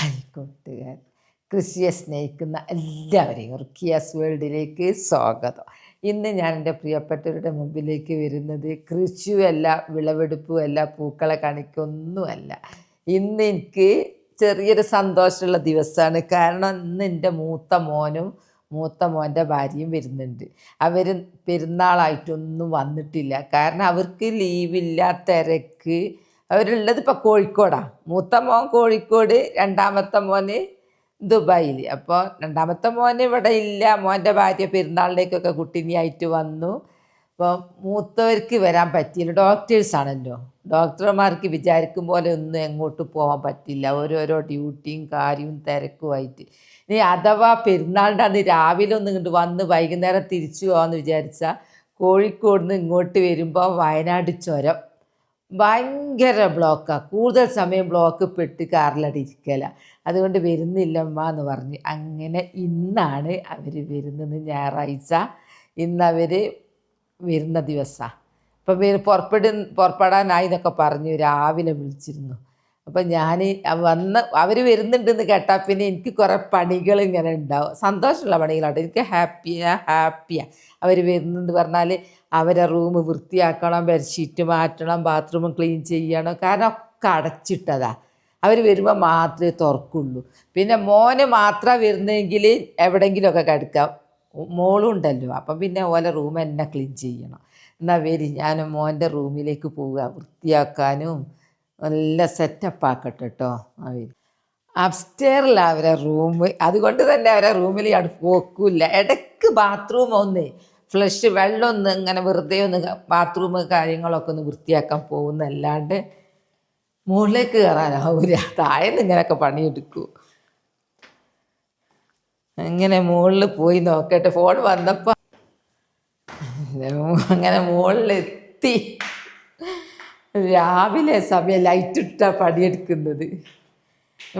Hi കൂട്ടുകാർ, കൃഷിയെ സ്നേഹിക്കുന്ന എല്ലാവരെയും റുക്കിയാസ് വേൾഡിലേക്ക് സ്വാഗതം. ഇന്ന് ഞാൻ എൻ്റെ പ്രിയപ്പെട്ടവരുടെ മുമ്പിലേക്ക് വരുന്നത് കൃഷിയുമല്ല, വിളവെടുപ്പുമല്ല, പൂക്കളെ കാണിക്കൊന്നുമല്ല. ഇന്ന് എനിക്ക് ചെറിയൊരു സന്തോഷമുള്ള ദിവസമാണ്. കാരണം ഇന്ന് എൻ്റെ മൂത്ത മോൻ്റെ ഭാര്യയും വരുന്നുണ്ട്. അവർ പെരുന്നാളായിട്ടൊന്നും വന്നിട്ടില്ല. കാരണം അവർക്ക് ലീവില്ല, തിരക്ക്. അവരുള്ളത് ഇപ്പോൾ കോഴിക്കോടാണ്. മൂത്ത മോൻ കോഴിക്കോട്, രണ്ടാമത്തെ മോന് ദുബായിൽ. അപ്പോൾ രണ്ടാമത്തെ മോന് ഇവിടെ ഇല്ല. മോൻ്റെ ഭാര്യ പെരുന്നാളിലേക്കൊക്കെ കുട്ടിനിയായിട്ട് വന്നു. അപ്പോൾ മൂത്തവർക്ക് വരാൻ പറ്റിയില്ല. ഡോക്ടേഴ്സാണല്ലോ, ഡോക്ടർമാർക്ക് വിചാരിക്കും പോലെ ഒന്നും എങ്ങോട്ട് പോകാൻ പറ്റില്ല. ഓരോരോ ഡ്യൂട്ടിയും കാര്യവും തിരക്കുമായിട്ട്. ഇനി അഥവാ പെരുന്നാളിൻ്റെ അന്ന് രാവിലെ ഒന്ന് ഇങ്ങോട്ട് വന്ന് വൈകുന്നേരം തിരിച്ചു പോകാമെന്ന് വിചാരിച്ചാൽ കോഴിക്കോട് നിന്ന് ഇങ്ങോട്ട് വരുമ്പോൾ വയനാട് ചുരം ഭയങ്കര ബ്ലോക്കാണ്. കൂടുതൽ സമയം ബ്ലോക്ക് പെട്ട് കാറിലടി ഇരിക്കല. അതുകൊണ്ട് വരുന്നില്ലമ്മ എന്ന് പറഞ്ഞ് അങ്ങനെ ഇന്നാണ് അവർ വരുന്നത്. ഞായറാഴ്ച ഇന്നവർ വരുന്ന ദിവസമാണ്. അപ്പം പുറപ്പെടാനായി എന്നൊക്കെ പറഞ്ഞു രാവിലെ വിളിച്ചിരുന്നു. അപ്പം ഞാൻ അവർ വരുന്നുണ്ടെന്ന് കേട്ടാൽ പിന്നെ എനിക്ക് കുറേ പണികൾ ഇങ്ങനെ ഉണ്ടാവും. സന്തോഷമുള്ള പണികളാണ്. എനിക്ക് ഹാപ്പിയാണ് അവർ വരുന്നുണ്ട് പറഞ്ഞാൽ. അവരെ റൂം വൃത്തിയാക്കണം, ബെഡ്ഷീറ്റ് മാറ്റണം, ബാത്റൂം ക്ലീൻ ചെയ്യണം. കാരണം ഒക്കെ അടച്ചിട്ടതാണ്. അവർ വരുമ്പോൾ മാത്രമേ തുറക്കുള്ളൂ. പിന്നെ മോന് മാത്രം വരുന്നെങ്കിൽ എവിടെയെങ്കിലുമൊക്കെ കിടക്കാം. മോളും ഉണ്ടല്ലോ, അപ്പം പിന്നെ ഓലെ റൂം എന്നെ ക്ലീൻ ചെയ്യണം. എന്നാൽ വരി, ഞാൻ മോൻ്റെ റൂമിലേക്ക് പോവുക. വൃത്തിയാക്കാനും നല്ല സെറ്റപ്പ് ആക്കട്ടെ കേട്ടോ. അവർ അപ്സ്റ്റെയറിലാണ് അവരെ റൂം. അതുകൊണ്ട് തന്നെ അവരെ റൂമിൽ പോക്കില്ല. ഇടയ്ക്ക് ബാത്റൂം ഒന്ന് ഫ്ലഷ് വെള്ളം ഒന്ന് ഇങ്ങനെ വെറുതെ ഒന്ന് ബാത്റൂം കാര്യങ്ങളൊക്കെ ഒന്ന് വൃത്തിയാക്കാൻ പോകുന്നല്ലാണ്ട് മുകളിലേക്ക് കയറാനാവില്ല. താഴേന്ന് ഇങ്ങനെയൊക്കെ പണിയെടുക്കൂ. അങ്ങനെ മുകളിൽ പോയി നോക്കട്ടെ. ഫോൺ വന്നപ്പോൾ അങ്ങനെ മുകളിലെത്തി. രാവിലെ സമയം ലൈറ്റ് ഇട്ടാണ് പണിയെടുക്കുന്നത്.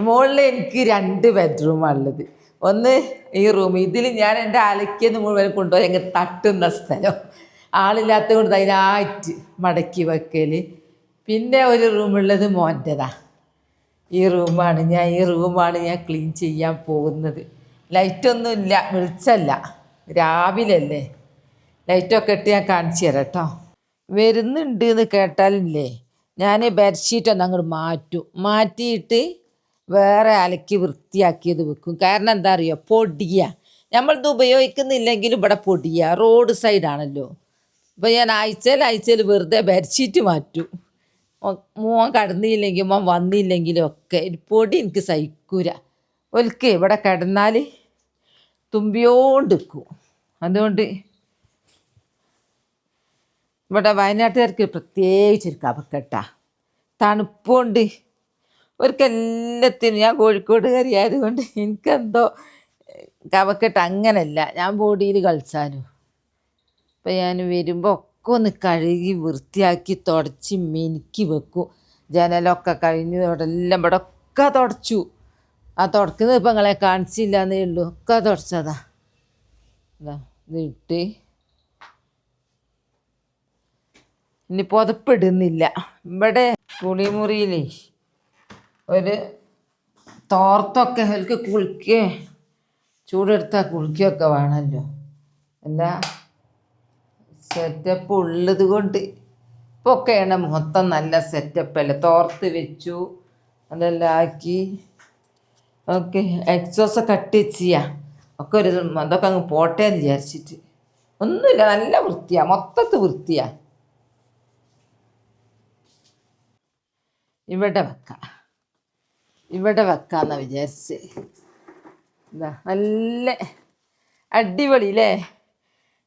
മുകളിൽ എനിക്ക് 2 ബെഡ്റൂമാണ് ഉള്ളത്. ഒന്ന് ഈ റൂം, ഇതിൽ ഞാൻ എൻ്റെ അലക്കിയെന്ന് മുഴുവൻ കൊണ്ടുപോയി അങ്ങ് തട്ടുന്ന സ്ഥലം. ആളില്ലാത്തത് കൊണ്ട് അതിനായിട്ട് മടക്കി വെക്കൽ. പിന്നെ ഒരു റൂമുള്ളത് മോൻ്റെതാണ്. ഈ റൂമാണ് ഞാൻ ക്ലീൻ ചെയ്യാൻ പോകുന്നത്. ലൈറ്റൊന്നും ഇല്ല, വെളിച്ചല്ല, രാവിലെ അല്ലേ. ലൈറ്റൊക്കെ ഇട്ട് ഞാൻ കാണിച്ചു തരാം കേട്ടോ. വരുന്നുണ്ട് എന്ന് കേട്ടാലില്ലേ, ഞാൻ ബെഡ്ഷീറ്റൊന്ന് അങ്ങോട്ട് മാറ്റിയിട്ട് വേറെ അലക്കി വൃത്തിയാക്കിയത് വെക്കും. കാരണം എന്താ അറിയോ, പൊടിയാണ്. നമ്മളിത് ഉപയോഗിക്കുന്നില്ലെങ്കിലും ഇവിടെ പൊടിയാണ്. റോഡ് സൈഡാണല്ലോ. അപ്പോൾ ഞാൻ ആഴ്ചയിൽ വെറുതെ ബെഡ്ഷീറ്റ് മാറ്റും. മോൻ കടന്നില്ലെങ്കിൽ, മോൻ വന്നില്ലെങ്കിലും ഒക്കെ പൊടി എനിക്ക് സഹിക്കൂല. ഒരിക്കൽ ഇവിടെ കിടന്നാൽ തുമ്പിയോണ്ടിരിക്കും. അതുകൊണ്ട് ഇവിടെ വയനാട്ടുകാർക്ക് പ്രത്യേകിച്ചൊരു കഫക്കെട്ടാ, തണുപ്പുകൊണ്ട്. അവർക്കെല്ലാത്തിനും, ഞാൻ കോഴിക്കോടുകാരി ആയതുകൊണ്ട് എനിക്കെന്തോ കഫക്കെട്ട് അങ്ങനല്ല. ഞാൻ ബോഡിയിൽ കളിച്ചാലും. അപ്പം ഞാൻ വരുമ്പോൾ ഒക്കെ ഒന്ന് കഴുകി വൃത്തിയാക്കി തുടച്ച് മിനുക്കി വെക്കും. ജനലൊക്കെ കഴിഞ്ഞതോടെല്ലാം ഇവിടെ ഒക്കെ തുടച്ചു. ആ തുടക്കുന്നത് ഇപ്പം നിങ്ങളെ കാണിച്ചില്ല എന്നേ ഉള്ളൂ. ഒക്കെ തുടച്ചതാ. ഇതിട്ട് ഇനി പുതപ്പിടുന്നില്ല. ഇവിടെ കുളിമുറിയിൽ ഒരു തോർത്തൊക്കെ അവർക്ക് കുളിക്കുകയോ ചൂടെടുത്താൽ കുളിക്കുകയൊക്കെ വേണമല്ലോ. എല്ലാ സെറ്റപ്പ് ഉള്ളത് കൊണ്ട് ഇപ്പോൾ ഒക്കെയാണ് മൊത്തം നല്ല സെറ്റപ്പല്ലേ. തോർത്ത് വെച്ചു, അതെല്ലാം ആക്കി. ഓക്കെ, എക്സോസൊക്കെ കട്ട് ചെയ്യാം. ഒക്കെ അതൊക്കെ അങ്ങ് പോട്ടെ എന്ന് വിചാരിച്ചിട്ട്. ഒന്നുമില്ല, നല്ല വൃത്തിയാണ്, മൊത്തത്തിൽ വൃത്തിയാണ്. ഇവിടെ വെക്കാമെന്നാണ് വിചാരിച്ച്. നല്ല അടിപൊളിയില്ലേ.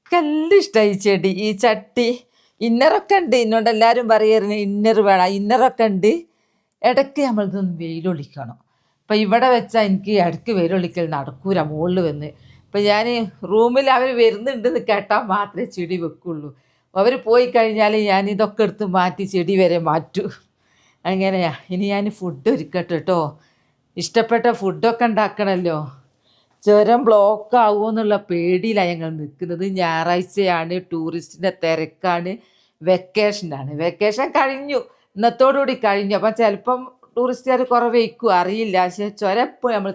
എനിക്കെല്ലാം ഇഷ്ടമായി ചെടി. ഈ ചട്ടി ഇന്നറൊക്കെ ഉണ്ട്. എന്നോട് എല്ലാവരും പറയായിരുന്നു ഇന്നർ വേണം, ഇന്നറൊക്കെ ഉണ്ട്. ഇടയ്ക്ക് നമ്മളിതൊന്ന് വെയിലൊളിക്കണം. അപ്പം ഇവിടെ വെച്ചാൽ എനിക്ക് ഇടയ്ക്ക് വെയിലൊളിക്കൽ നടക്കൂല. മുകളിൽ വന്ന് ഇപ്പം ഞാൻ റൂമിൽ അവർ വരുന്നുണ്ടെന്ന് കേട്ടാൽ മാത്രമേ ചെടി വെക്കുള്ളൂ. അവർ പോയി കഴിഞ്ഞാൽ ഞാൻ ഇതൊക്കെ എടുത്ത് മാറ്റി ചെടി വരെ മാറ്റൂ. അങ്ങനെയാ. ഇനി ഞാൻ ഫുഡ് ഒരുക്കട്ടെ കേട്ടോ. ഇഷ്ടപ്പെട്ട ഫുഡൊക്കെ ഉണ്ടാക്കണമല്ലോ. ചുരം ബ്ലോക്ക് ആകുമോ എന്നുള്ള പേടിയിലാണ് ഞങ്ങൾ നിൽക്കുന്നത്. ഞായറാഴ്ചയാണ്, ടൂറിസ്റ്റിൻ്റെ തിരക്കാണ്, വെക്കേഷനാണ്. വെക്കേഷൻ കഴിഞ്ഞു, ഇന്നത്തോടുകൂടി കഴിഞ്ഞു. അപ്പം ചിലപ്പം ടൂറിസ്റ്റുകാർ കുറവേക്കും അറിയില്ല. പക്ഷെ ചുരം എപ്പോഴും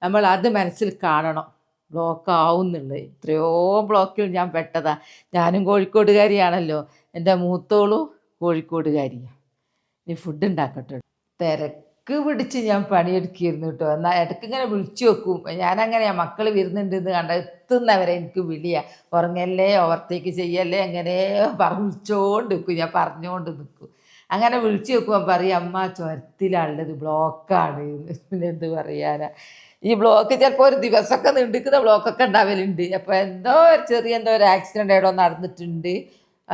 നമ്മൾ അത് മനസ്സിൽ കാണണം. ബ്ലോക്ക് ആവുന്നുള്ളത് എത്രയോ ബ്ലോക്കിൽ ഞാൻ പെട്ടതാ. ഞാനും കോഴിക്കോടുകാരിയാണല്ലോ, എൻ്റെ മൂത്തോളും കോഴിക്കോടുകാരിയാണ്. ഇനി ഫുഡ് ഉണ്ടാക്കട്ടെ. തിരക്ക് പിടിച്ച് ഞാൻ പണിയെടുക്കിയിരുന്നു കേട്ടോ. എന്നാൽ ഇടയ്ക്ക് ഇങ്ങനെ വിളിച്ചു വെക്കും. ഞാനങ്ങനെയാണ്, മക്കൾ വരുന്നുണ്ടെന്ന് കണ്ട എത്തുന്നവരെ എനിക്ക് വിളിയാ. ഉറങ്ങല്ലേ, ഓവർടേക്ക് ചെയ്യല്ലേ, എങ്ങനെ വിളിച്ചോണ്ട് നിൽക്കും, ഞാൻ പറഞ്ഞുകൊണ്ട് നിൽക്കും. അങ്ങനെ വിളിച്ചു വെക്കുമ്പോൾ പറയും അമ്മ ചുരത്തിലുള്ളത് ബ്ലോക്കാണ്. പിന്നെ എന്ത് പറയാനാ, ഈ ബ്ലോക്ക് ചിലപ്പോൾ ഒരു ദിവസമൊക്കെ നീണ്ടിക്കുന്ന ബ്ലോക്കൊക്കെ ഉണ്ടാവലുണ്ട്. അപ്പോൾ എന്തോ ഒരു ആക്സിഡൻ്റ് എവിടെ നടന്നിട്ടുണ്ട്,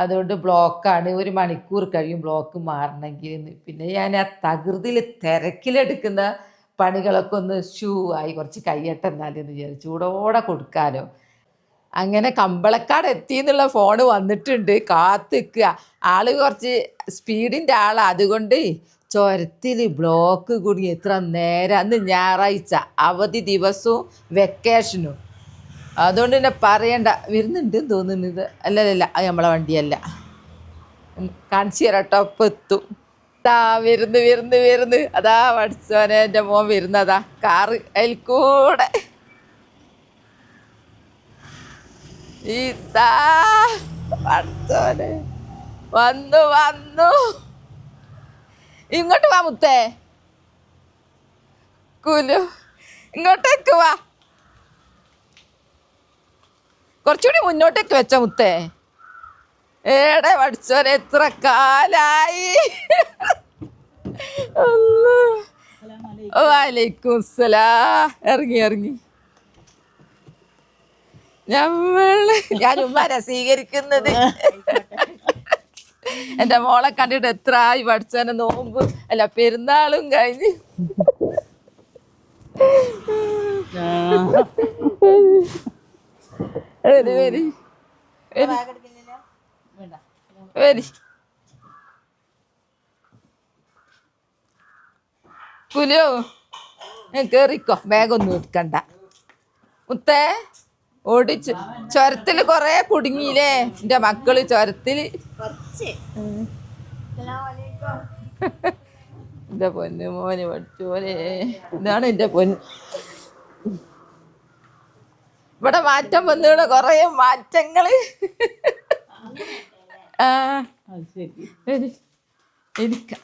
അതുകൊണ്ട് ബ്ലോക്കാണ്, 1 മണിക്കൂർ കഴിയും ബ്ലോക്ക് മാറണമെങ്കിൽ. പിന്നെ ഞാൻ ആ തകൃതിയിൽ തിരക്കിലെടുക്കുന്ന പണികളൊക്കെ ഒന്ന് ആയി കുറച്ച് കയ്യട്ടെ എന്നാലെന്ന് വിചാരിച്ചു, ചൂടോടെ കൊടുക്കാലോ. അങ്ങനെ കമ്പളക്കാട് എത്തി എന്നുള്ള ഫോണ് വന്നിട്ടുണ്ട്, കാത്ത് നിൽക്കുക. ആള് കുറച്ച് സ്പീഡിൻ്റെ ആളാണ്, അതുകൊണ്ട് ചുരത്തിൽ ബ്ലോക്ക് കുടുങ്ങി എത്ര നേരം. അന്ന് ഞായറാഴ്ച അവധി ദിവസവും വെക്കേഷനും, അതുകൊണ്ട് തന്നെ പറയണ്ട. വരുന്നുണ്ടെന്ന് തോന്നുന്നത്. അല്ലല്ല, അത് നമ്മളെ വണ്ടിയല്ല. കാണിച്ചു തരാട്ടോ, അപ്പം എത്തും. വരുന്ന് അതാ പഠിച്ചോനെ, എൻ്റെ മോൻ വരുന്നതാ കാറ്, അതിൽ കൂടെ ഇതാ പഠിച്ചോനെ വന്നു. ഇങ്ങോട്ട് വാ മുത്തേ, കുലു ഇങ്ങോട്ടേക്ക് വാ, കുറച്ചുകൂടി മുന്നോട്ടേക്ക് വെച്ച മുത്തേ. ഏടെ പഠിച്ചോനെ, എത്ര കാലായി. വലൈക്കും സലാം. ഇറങ്ങി ഞാൻ ഉമ്മാരെ സ്വീകരിക്കുന്നത്. എൻ്റെ മോളെ കണ്ടിട്ട് എത്ര ആയി പഠിച്ചോനെ, നോമ്പ് അല്ല പെരുന്നാളും കഴിഞ്ഞ്. വരി കുലു, കേറിക്കോ, ബാഗൊന്നും എടുക്കണ്ട മുത്തേ. ഓടിച്ചു ചുരത്തിൽ കൊറേ കുടുങ്ങിയില്ലേ എൻ്റെ മക്കള് ചുരത്തില്. എൻ്റെ പൊന്നു മോന് പഠിച്ചോനെ, ഇതാണ് എൻ്റെ പൊന്ന്. ഇവിടെ മാറ്റം വന്നിവിടെ കൊറേ മാറ്റങ്ങള്. എനിക്ക്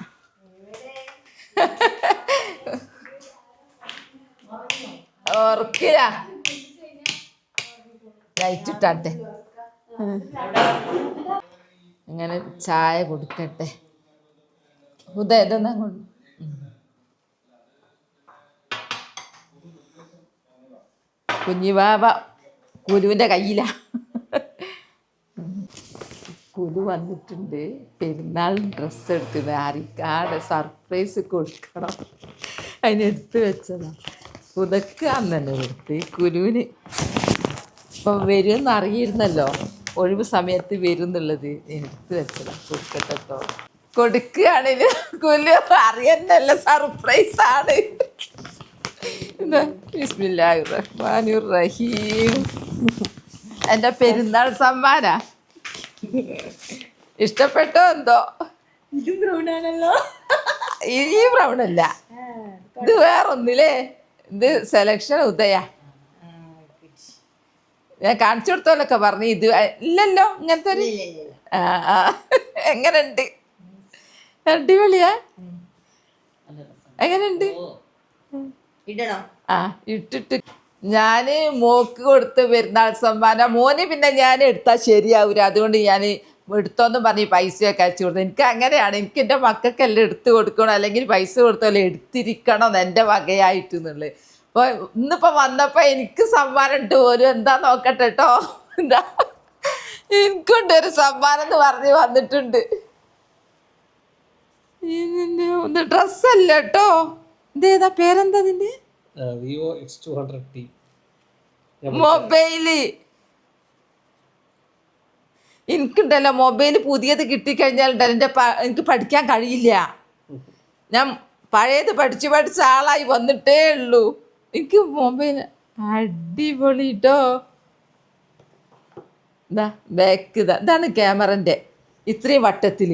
ഓർക്കില്ല, ലൈറ്റ് ഇട്ടാട്ടെ. അങ്ങനെ ചായ കൊടുക്കട്ടെ. ഇതെന്നാ കൊണ്ട് കുഞ്ഞിവാവ കുലുവിൻ്റെ കയ്യിലാ. കുലു വന്നിട്ടുണ്ട്, പെരുന്നാൾ ഡ്രസ്സ് എടുക്കുന്നത്. ആരിക്കാടെ സർപ്രൈസ് കൊടുക്കണം, അതിനെടുത്ത് വെച്ചതാ. ഉദക്കാന്ന് തന്നെ കൊടുത്ത് കുലുവിന്. ഇപ്പം വരുമെന്ന് അറിയിരുന്നല്ലോ, ഒഴിവ് സമയത്ത് വരും എന്നുള്ളത് എടുത്ത് വെച്ചതാ. കൊടുക്കട്ടെ കേട്ടോ. കൊടുക്കുകയാണെങ്കിൽ കുലു അറിയുന്നല്ല, സർപ്രൈസാണ്. ബിസ്മില്ലാഹിർ റഹ്മാനിർ റഹീം. എൻ്റെ പെരുന്നാൾ സമ്മാനാ. ഇഷ്ടപ്പെട്ടോ എന്തോ? ഈ ബ്രൗൺ അല്ല, ഇത് വേറൊന്നില്ലേ, ഇത് സെലക്ഷൻ ഉദയ. ഞാൻ കാണിച്ചു കൊടുത്തോലൊക്കെ പറഞ്ഞു, ഇത് ഇല്ലല്ലോ ഇങ്ങനത്തെ ഒരു. എങ്ങനെയുണ്ട്? അടിപൊളിയാ. എങ്ങനെയുണ്ട്? ഇട്ടിട്ട് ഞാന് മോക്ക് കൊടുത്ത് പെരുന്നാൾ സമ്മാനം. മോന് പിന്നെ ഞാൻ എടുത്താൽ ശരിയാവൂല, അതുകൊണ്ട് ഞാൻ എടുത്തോന്നും പറഞ്ഞ് പൈസയൊക്കെ അയച്ചു കൊടുത്തു. എനിക്ക് അങ്ങനെയാണ്, എനിക്ക് എൻ്റെ മക്കൾക്കെല്ലാം എടുത്ത് കൊടുക്കണം, അല്ലെങ്കിൽ പൈസ കൊടുത്തോലെ എടുത്തിരിക്കണം എൻ്റെ വകയായിട്ട് എന്നുള്ളത്. അപ്പോൾ ഇന്നിപ്പോൾ വന്നപ്പോൾ എനിക്ക് സമ്മാനം ഇട്ട് പോലും. എന്താ നോക്കട്ടെ കേട്ടോ, എന്താ എനിക്കുണ്ടൊരു സമ്മാനം എന്ന് പറഞ്ഞ് വന്നിട്ടുണ്ട്. ഡ്രസ്സല്ല കേട്ടോ, ഇതേതാ, പേരെന്താ ഇതിൻ്റെ? Vivo X200T mobile. എനിക്കുണ്ടല്ലോ മൊബൈല് പുതിയത് കിട്ടിക്കഴിഞ്ഞാലുണ്ടല്ലോ എനിക്ക് പഠിക്കാൻ കഴിയില്ല. ഞാൻ പഴയത് പഠിച്ച് ആളായി വന്നിട്ടേ ഉള്ളൂ. എനിക്ക് മൊബൈൽ അടിപൊളി കേട്ടോ. ഇതാ ബാക്ക്, ഇതാണ് ക്യാമറൻ്റെ ഇത്രയും വട്ടത്തിൽ.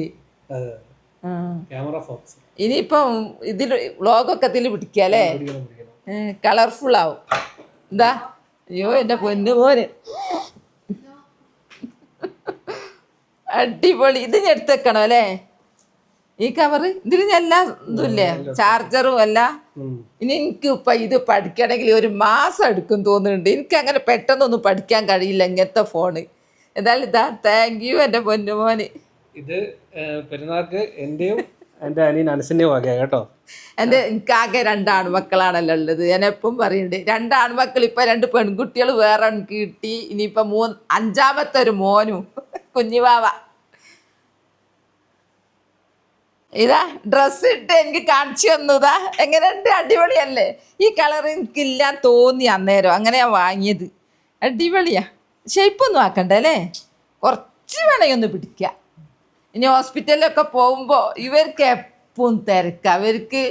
ക്യാമറ ഫോക്കസ് ഇനിയിപ്പം ഇതിൽ വ്ളോഗൊക്കെ ഇതിൽ പിടിക്കുക അല്ലേ? കളർഫുൾ ആവും. എന്താ അയ്യോ എൻ്റെ പൊന്നുമോന് അടിപൊളി. ഇത് ഞാൻ എടുത്തേക്കണോ അല്ലേ? ഈ കവറ് ഇതിൽ ഞാൻ എല്ലാ ഇതുമില്ലേ, ചാർജറും അല്ല. ഇനി എനിക്ക് ഇപ്പം ഇത് പഠിക്കണമെങ്കിൽ 1 മാസം എടുക്കും തോന്നുന്നുണ്ട്. എനിക്ക് അങ്ങനെ പെട്ടെന്നൊന്നും പഠിക്കാൻ കഴിയില്ല ഇങ്ങനത്തെ ഫോണ്. എന്തായാലും ഇതാ, താങ്ക് യു എൻ്റെ പൊന്നുമോന്. ഇത് പെരുന്നാൾക്ക് എൻ്റെയും എൻ്റെ അനിയൻ അനസിൻ്റെയും വകയാണ് കേട്ടോ. എനിക്കാകെ 2 ആൺമക്കളാണല്ലോ ഉള്ളത്. ഞാൻ എപ്പം പറയുന്നുണ്ട് 2 ആൺമക്കൾ, ഇപ്പം 2 പെൺകുട്ടികൾ വേറെ എനിക്ക് കിട്ടി. ഇനിയിപ്പം 5ാമത്തെ ഒരു മോനും കുഞ്ഞുവാവ. ഇതാ ഡ്രസ്സ് ഇട്ട് എനിക്ക് കാണിച്ചു തന്നതാ. എങ്ങനെയുണ്ട്? അടിപൊളിയല്ലേ? ഈ കളർ എനിക്കില്ല തോന്നി അന്നേരം, അങ്ങനെ ഞാൻ വാങ്ങിയത്. അടിപൊളിയാ. ഷേപ്പൊന്നും ആക്കണ്ടേ അല്ലേ? കുറച്ച് വേണമെങ്കിൽ ഒന്ന് പിടിക്കുക. ഇനി ഹോസ്പിറ്റലിലൊക്കെ പോകുമ്പോൾ ഇവർക്ക് എപ്പോഴും തിരക്കുക. അവർക്ക്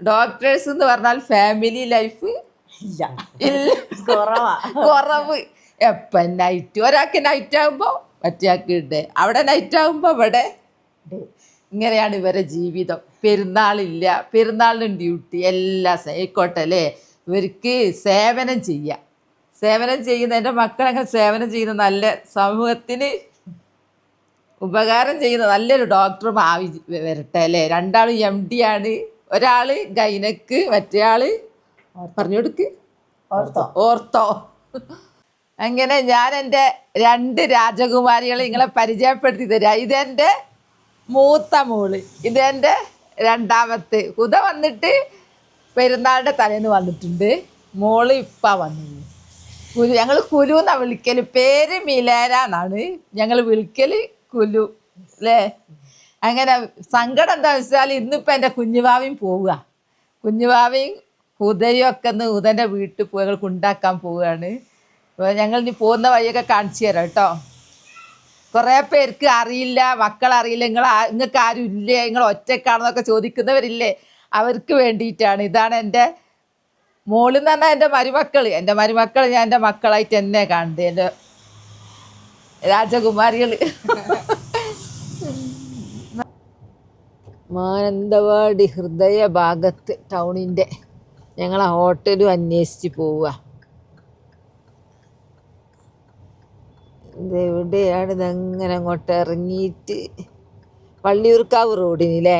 ഡോക്ടേഴ്സ് എന്ന് പറഞ്ഞാൽ ഫാമിലി ലൈഫ് ഇല്ല, കുറവ്. എപ്പം നൈറ്റ്, ഒരാൾക്ക് നൈറ്റ് ആകുമ്പോൾ മറ്റേയാൾക്ക് ഡേ, അവിടെ നൈറ്റ് ആകുമ്പോൾ ഇവിടെ ഡേ. ഇങ്ങനെയാണ് ഇവരെ ജീവിതം. പെരുന്നാളില്ല, പെരുന്നാളിനും ഡ്യൂട്ടി, എല്ലാ ആയിക്കോട്ടെ അല്ലേ? ഇവർക്ക് സേവനം ചെയ്യാം. സേവനം ചെയ്യുന്ന എൻ്റെ മക്കളങ്ങനെ സേവനം ചെയ്യുന്ന, നല്ല സമൂഹത്തിന് ഉപകാരം ചെയ്യുന്ന നല്ലൊരു ഡോക്ടറും വരട്ടെ അല്ലേ? 2ആളും MD ആണ്. ഒരാൾ ഗൈനക്ക്, മറ്റേ ആള് പറഞ്ഞു കൊടുക്ക് ഓർത്തോ. അങ്ങനെ ഞാൻ എൻ്റെ 2 രാജകുമാരികളെ നിങ്ങളെ പരിചയപ്പെടുത്തി തരാം. ഇതെൻ്റെ മൂത്ത മോള്, ഇതെൻ്റെ 2ാമത്തെ. ഹുദ വന്നിട്ട് പെരുന്നാളിൻ്റെ തലേന്ന് വന്നിട്ടുണ്ട്. മോള് ഇപ്പം വന്നു. കുലു, ഞങ്ങൾ കുലു എന്നാണ് വിളിക്കൽ. പേര് മിലേന എന്നാണ് ഞങ്ങൾ വിളിക്കൽ, കുലു അല്ലേ? അങ്ങനെ സങ്കടം എന്താണെന്ന് വെച്ചാൽ ഇന്നിപ്പോൾ എൻ്റെ കുഞ്ഞുവാവയും പോവുക. കുഞ്ഞുവാവയും ഹുദയും ഒക്കെ ഒന്ന് ഹുദൻ്റെ വീട്ടിൽ പോയി ഞങ്ങൾ കൊണ്ടാക്കാൻ പോവുകയാണ്. അപ്പോൾ ഞങ്ങൾ ഇനി പോകുന്ന വഴിയൊക്കെ കാണിച്ചു തരാം കേട്ടോ. കുറേ പേർക്ക് അറിയില്ല, മക്കളറിയില്ല, നിങ്ങൾക്ക് ആരും ഇല്ലേ, നിങ്ങൾ ഒറ്റക്കാണെന്നൊക്കെ ചോദിക്കുന്നവരില്ലേ, അവർക്ക് വേണ്ടിയിട്ടാണ്. ഇതാണ് എൻ്റെ മോളെന്ന് പറഞ്ഞാൽ എൻ്റെ മരുമക്കൾ. എൻ്റെ മരുമക്കൾ ഞാൻ എൻ്റെ മക്കളായിട്ട് തന്നെ കാണുന്നത്, എൻ്റെ രാജകുമാരികൾ. മാനന്തവാടി ഹൃദയ ഭാഗത്ത് ടൗണിൻ്റെ ഞങ്ങൾ ആ ഹോട്ടലും അന്വേഷിച്ച് പോവുക. ഇതെവിടെയാണ്? ഇതങ്ങനെ അങ്ങോട്ട് ഇറങ്ങിയിട്ട് വള്ളിയൂർക്കാവ് റോഡിനില്ലേ?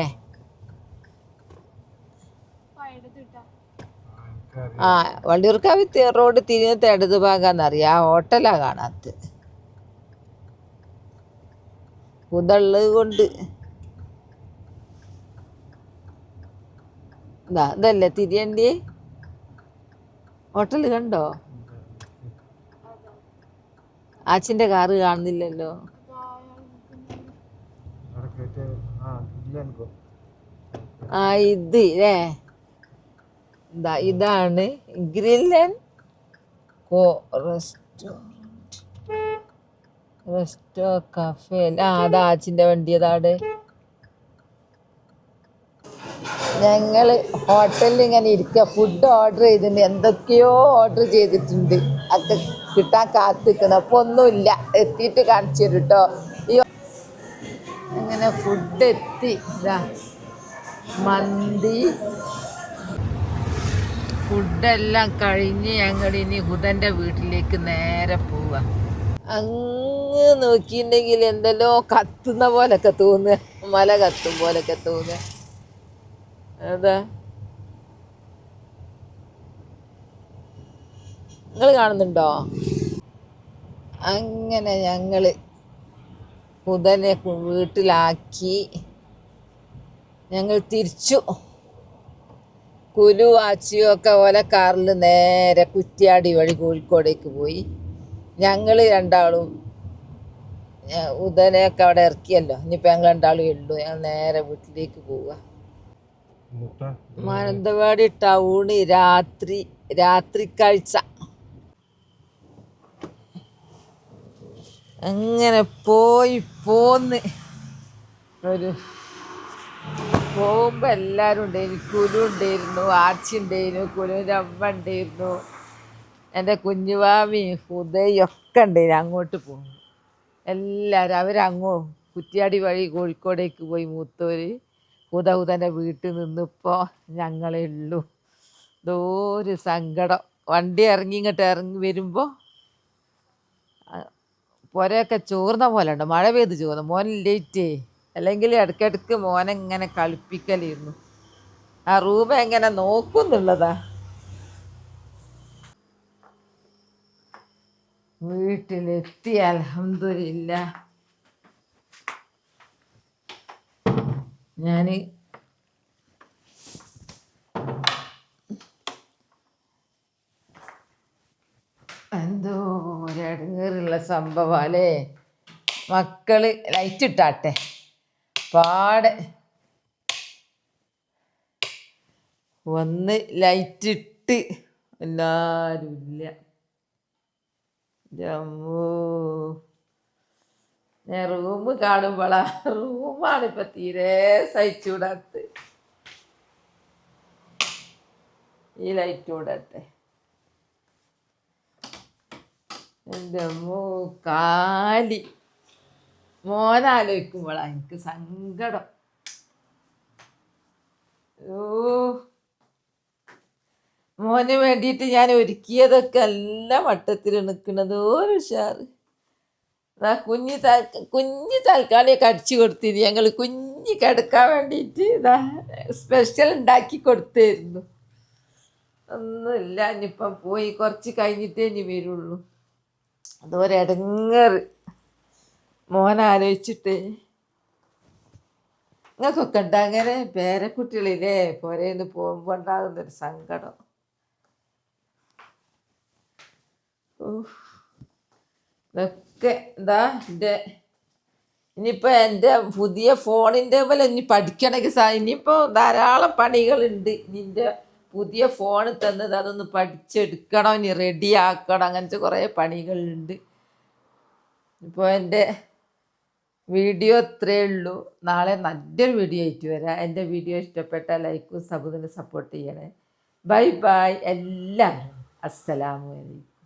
ആ, വള്ളിയൂർക്കാവ് റോഡ് തിരിഞ്ഞത്തെ ഇടത് ഭാഗമെന്നറിയാം. ആ ഹോട്ടലാണ് കാണാത്തത്. ഉള്ളത് കൊണ്ട് ഇതല്ലേ തിരിയണ്ടി ഹോട്ടൽ കണ്ടോ? ആച്ചിൻ്റെ കാറ് കാണുന്നില്ലല്ലോ. ആ ഇത് അല്ലേ, ഇതാണ് ഗ്രിൽ ആൻഡ് റെസ്റ്റോ കഫേ. അതാ ആച്ചിൻ്റെ വണ്ടി. അതാണ് ഞങ്ങൾ ഹോട്ടലിൽ ഇങ്ങനെ ഇരിക്കുക. ഫുഡ് ഓർഡർ ചെയ്തിട്ടുണ്ട്, എന്തൊക്കെയോ ഓർഡർ ചെയ്തിട്ടുണ്ട്. അത് കിട്ടാൻ കാത്തിരിക്കുന്നു. അപ്പോൾ ഒന്നുമില്ല, എത്തിയിട്ട് കാണിച്ചു തരും കേട്ടോ. അങ്ങനെ ഫുഡ് എത്തി. ഇതാ മന്തി. ഫുഡെല്ലാം കഴിഞ്ഞ് ഞങ്ങൾ ഇനി ഹുദൻ്റെ വീട്ടിലേക്ക് നേരെ പോവുക. അങ്ങ് നോക്കിയിട്ടുണ്ടെങ്കിൽ എന്തെല്ലോ കത്തുന്ന പോലൊക്കെ തോന്നുക, മല കത്തും പോലൊക്കെ തോന്നുക. അതാ നിങ്ങൾ കാണുന്നുണ്ടോ? അങ്ങനെ ഞങ്ങൾ ഹുദനെ വീട്ടിലാക്കി ഞങ്ങൾ തിരിച്ചു. കുലു ആച്ചിയും ഒക്കെ ഓലെ കാറിൽ നേരെ കുറ്റ്യാടി വഴി കോഴിക്കോടേക്ക് പോയി. ഞങ്ങൾ 2ആളും ഉദനെയൊക്കെ അവിടെ ഇറക്കിയല്ലോ. ഇനിയിപ്പോൾ ഞങ്ങൾ 2ആളും ഉള്ളൂ. ഞങ്ങൾ നേരെ വീട്ടിലേക്ക് പോവുക. മാനന്തവാടി ടൗണ് രാത്രി കാഴ്ച. അങ്ങനെ പോന്ന് പോകുമ്പോൾ എല്ലാവരും ഉണ്ടായിരുന്നു. കുലു ഉണ്ടായിരുന്നു, ആച്ചി ഉണ്ടായിരുന്നു, കുലുവിൻ്റെ അമ്മ ഉണ്ടായിരുന്നു, എൻ്റെ കുഞ്ഞുവാമിയും ഹുദയും ഒക്കെ ഉണ്ടായിരുന്നു. അങ്ങോട്ട് പോകുന്നു എല്ലാവരും. അവരങ്ങോ കുറ്റ്യാടി വഴി കോഴിക്കോടേക്ക് പോയി മൂത്തവർ. ഉദൗതൻ്റെ വീട്ടിൽ നിന്നിപ്പോൾ ഞങ്ങളേ ഉള്ളൂ. എന്തോ ഒരു സങ്കടം. വണ്ടി ഇങ്ങോട്ട് ഇറങ്ങി വരുമ്പോൾ പുരയൊക്കെ ചോർന്ന പോലെ ഉണ്ട്. മഴ പെയ്ത് ചോർന്നു. മോൻ ലേറ്റേ, അല്ലെങ്കിൽ ഇടയ്ക്കിടയ്ക്ക് മോനെ ഇങ്ങനെ കളിപ്പിക്കലായിരുന്നു. ആ റൂം എങ്ങനെ നോക്കുന്നുള്ളതാ. വീട്ടിലെത്തി അൽഹംദുലില്ലാ. ഞാൻ എന്തോ ഒരിടങ്ങേറുള്ള സംഭവല്ലേ. മക്കള് ലൈറ്റ് ഇട്ടാട്ടെ പാടെ വന്ന് ലൈറ്റ് ഇട്ട് എല്ലാരും ഇല്ല. ജമ്മൂ, ഞാൻ റൂം കാണുമ്പോളാ, റൂമാണ് ഇപ്പൊ തീരെ സഹിച്ചൂടാത്ത. ഈ ലൈറ്റ് കൂടട്ടെ. എൻ്റെ അമ്മോ, കാലി മോനാലോചിക്കുമ്പോളാ എനിക്ക് സങ്കടം. ഓ, മോന് വേണ്ടിയിട്ട് ഞാൻ ഒരുക്കിയതൊക്കെ എല്ലാ വട്ടത്തിൽ നിൽക്കുന്നത് ഒരു ഉഷാറ്. കുഞ്ഞ് തൽക്കാലിയൊക്കെ അടിച്ചു കൊടുത്തിരുന്നു. ഞങ്ങൾ കുഞ്ഞ് കിടക്കാൻ വേണ്ടിയിട്ട് സ്പെഷ്യൽ ഉണ്ടാക്കി കൊടുത്തായിരുന്നു. ഒന്നുമില്ല, ഇനിയിപ്പം പോയി കുറച്ച് കഴിഞ്ഞിട്ടേ ഇനി വരുള്ളൂ. അതൊരിടങ്ങേറ് മോനാലോചിച്ചിട്ട്. നിങ്ങൾക്കൊക്കെ ഉണ്ട് അങ്ങനെ പേരക്കുട്ടികളില്ലേ പുരയിന്ന് പോകുമ്പോൾ ഉണ്ടാകുന്നൊരു സങ്കടം. ഇതൊക്കെ എന്താ ഇനിയിപ്പോൾ എൻ്റെ പുതിയ ഫോണിൻ്റെ പോലെ ഇനി പഠിക്കണമെങ്കിൽ ഇനിയിപ്പോൾ ധാരാളം പണികളുണ്ട്. നിൻ്റെ പുതിയ ഫോൺ തന്നത് അതൊന്ന് പഠിച്ചെടുക്കണം, ഇനി റെഡിയാക്കണം, അങ്ങനത്തെ കുറേ പണികളുണ്ട്. ഇപ്പോൾ എൻ്റെ വീഡിയോ ഇത്രയേ ഉള്ളൂ. നാളെ നല്ലൊരു വീഡിയോ ആയിട്ട് വരാം. എൻ്റെ വീഡിയോ ഇഷ്ടപ്പെട്ടാൽ ലൈക്കും സബ്സ്ക്രൈബും സപ്പോർട്ട് ചെയ്യണേ. ബൈ ബൈ എല്ലാവരും. അസ്സലാമു അലൈക്കും.